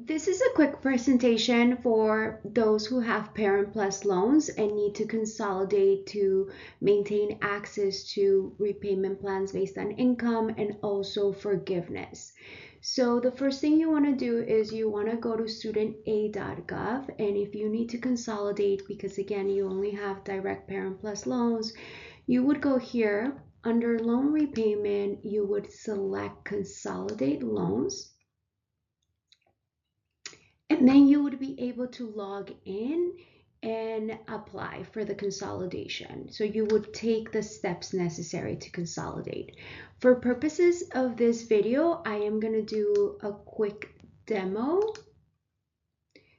This is a quick presentation for those who have Parent Plus loans and need to consolidate to maintain access to repayment plans based on income and also forgiveness. So the first thing you want to do is you want to go to studenta.gov, and if you need to consolidate, because again you only have direct Parent Plus loans, you would go here under loan repayment. You would select consolidate loans, and then you would be able to log in and apply for the consolidation. So you would take the steps necessary to consolidate. For purposes of this video, I am going to do a quick demo.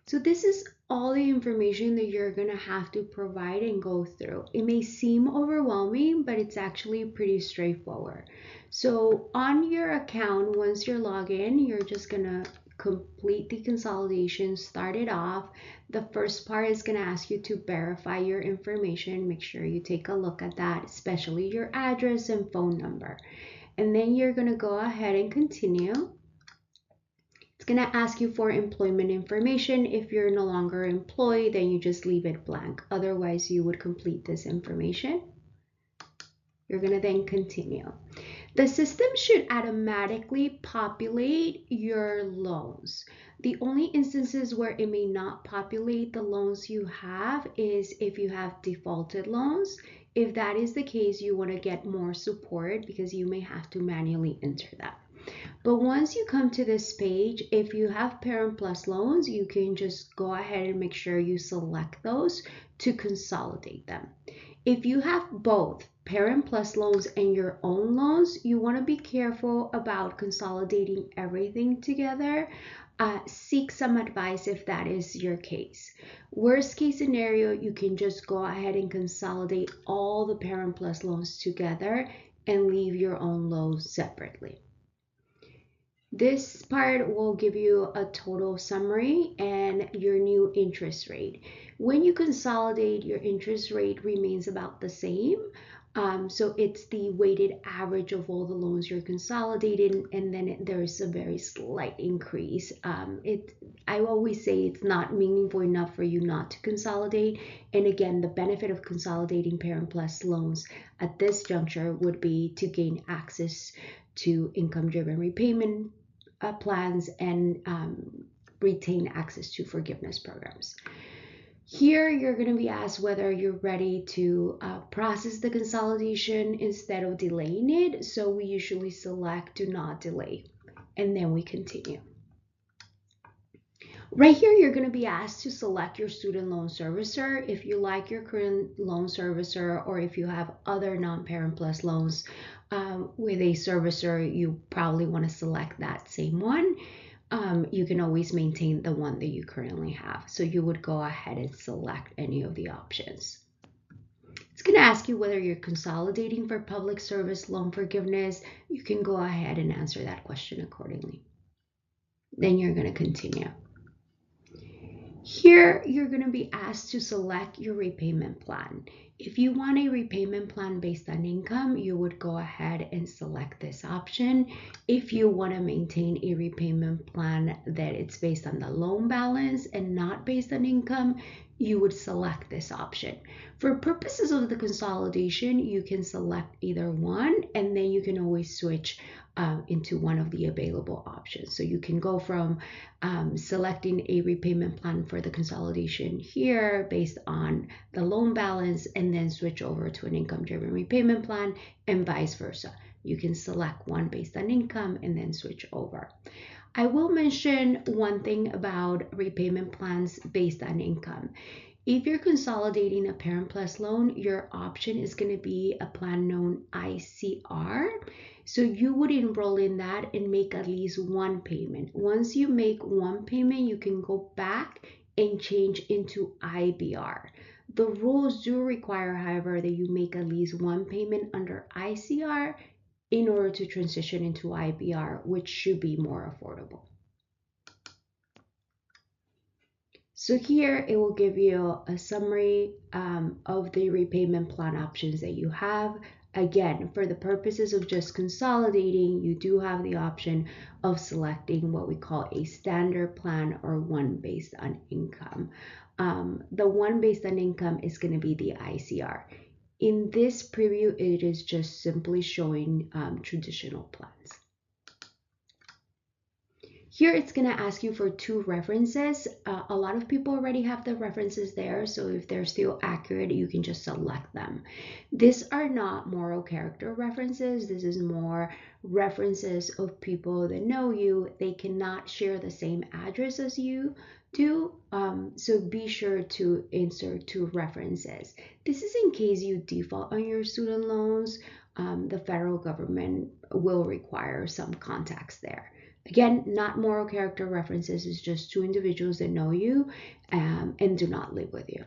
So this is all the information that you're going to have to provide and go through. It may seem overwhelming, but it's actually pretty straightforward. So on your account, once you're logged in, you're just going to complete the consolidation, start it off. The first part is going to ask you to verify your information. Make sure you take a look at that, especially your address and phone number. And then you're going to go ahead and continue. It's going to ask you for employment information. If you're no longer employed, then you just leave it blank. Otherwise, you would complete this information. You're going to then continue. The system should automatically populate your loans. The only instances where it may not populate the loans you have is if you have defaulted loans. If that is the case, you want to get more support because you may have to manually enter that. But once you come to this page, if you have Parent Plus loans, you can just go ahead and make sure you select those to consolidate them. If you have both Parent Plus loans and your own loans, you want to be careful about consolidating everything together. Seek some advice if that is your case. Worst case scenario, you can just go ahead and consolidate all the Parent Plus loans together and leave your own loans separately. This part will give you a total summary and your new interest rate. When you consolidate, your interest rate remains about the same. So it's the weighted average of all the loans you're consolidating, and then there's a very slight increase. I always say it's not meaningful enough for you not to consolidate. And again, the benefit of consolidating Parent Plus loans at this juncture would be to gain access to income-driven repayment plans and retain access to forgiveness programs. Here, you're going to be asked whether you're ready to process the consolidation instead of delaying it. So we usually select do not delay, and then we continue. Right here, you're going to be asked to select your student loan servicer. If you like your current loan servicer, or if you have other non-Parent Plus loans with a servicer, you probably want to select that same one. You can always maintain the one that you currently have. So you would go ahead and select any of the options. It's going to ask you whether you're consolidating for public service loan forgiveness. You can go ahead and answer that question accordingly. Then you're going to continue. Here, you're going to be asked to select your repayment plan. If you want a repayment plan based on income, you would go ahead and select this option. If you want to maintain a repayment plan that it's based on the loan balance and not based on income, you would select this option. For purposes of the consolidation, you can select either one, and then you can always switch into one of the available options. So you can go from selecting a repayment plan for the consolidation here based on the loan balance, and then switch over to an income-driven repayment plan, and vice versa. You can select one based on income and then switch over. I will mention one thing about repayment plans based on income. If you're consolidating a Parent Plus loan, your option is going to be a plan known ICR. So you would enroll in that and make at least one payment. Once you make one payment, you can go back and change into IBR. The rules do require, however, that you make at least one payment under ICR in order to transition into IBR, which should be more affordable. So here it will give you a summary of the repayment plan options that you have. Again, for the purposes of just consolidating, you do have the option of selecting what we call a standard plan or one based on income. The one based on income is going to be the ICR. In this preview, it is just simply showing traditional plans. Here it's going to ask you for two references. A lot of people already have the references there, so if they're still accurate, you can just select them. These are not moral character references. This is more references of people that know you. They cannot share the same address as you do, so be sure to insert two references. This is in case you default on your student loans. The federal government will require some context there. Again, not moral character references, it's just two individuals that know you and do not live with you.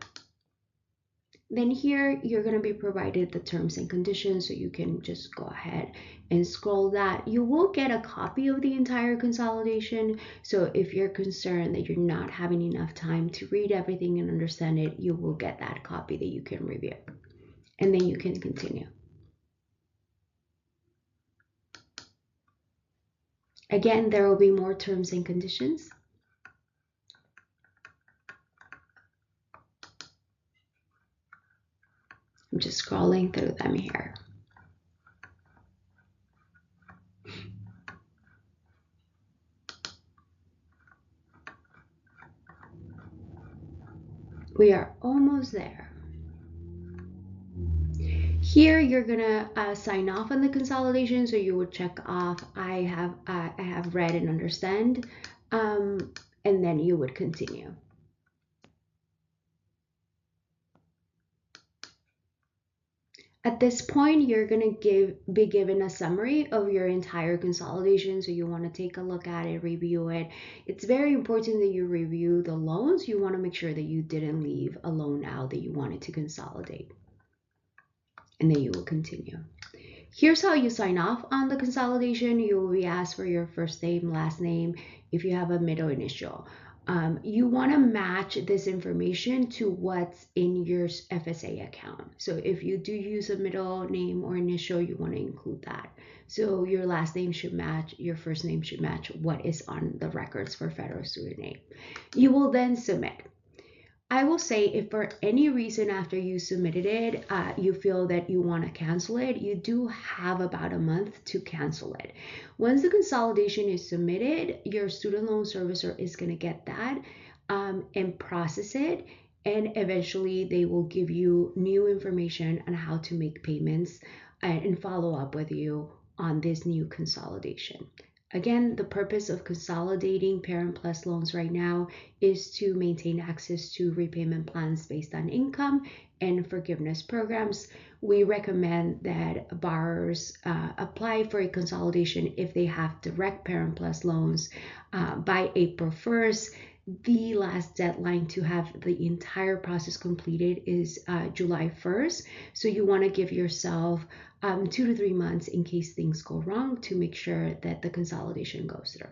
Then here you're going to be provided the terms and conditions, so you can just go ahead and scroll that. You will get a copy of the entire consolidation, so if you're concerned that you're not having enough time to read everything and understand it, you will get that copy that you can review, and then you can continue. Again, there will be more terms and conditions. I'm just scrolling through them here. We are almost there. Here you're gonna sign off on the consolidation, so you would check off I have read and understand, and then you would continue. At this point, you're going to be given a summary of your entire consolidation, so you want to take a look at it, review it. It's very important that you review the loans. You want to make sure that you didn't leave a loan out that you wanted to consolidate, and then you will continue. Here's how you sign off on the consolidation. You will be asked for your first name, last name, if you have a middle initial. You want to match this information to what's in your FSA account. So if you do use a middle name or initial, you want to include that. So your last name should match, your first name should match what is on the records for federal student aid. You will then submit. I will say, if for any reason after you submitted it, you feel that you want to cancel it, you do have about a month to cancel it. Once the consolidation is submitted, your student loan servicer is going to get that and process it. And eventually they will give you new information on how to make payments and follow up with you on this new consolidation. Again, the purpose of consolidating Parent Plus loans right now is to maintain access to repayment plans based on income and forgiveness programs. We recommend that borrowers apply for a consolidation if they have direct Parent Plus loans by April 1st. The last deadline to have the entire process completed is July 1st. So you want to give yourself 2 to 3 months in case things go wrong to make sure that the consolidation goes through.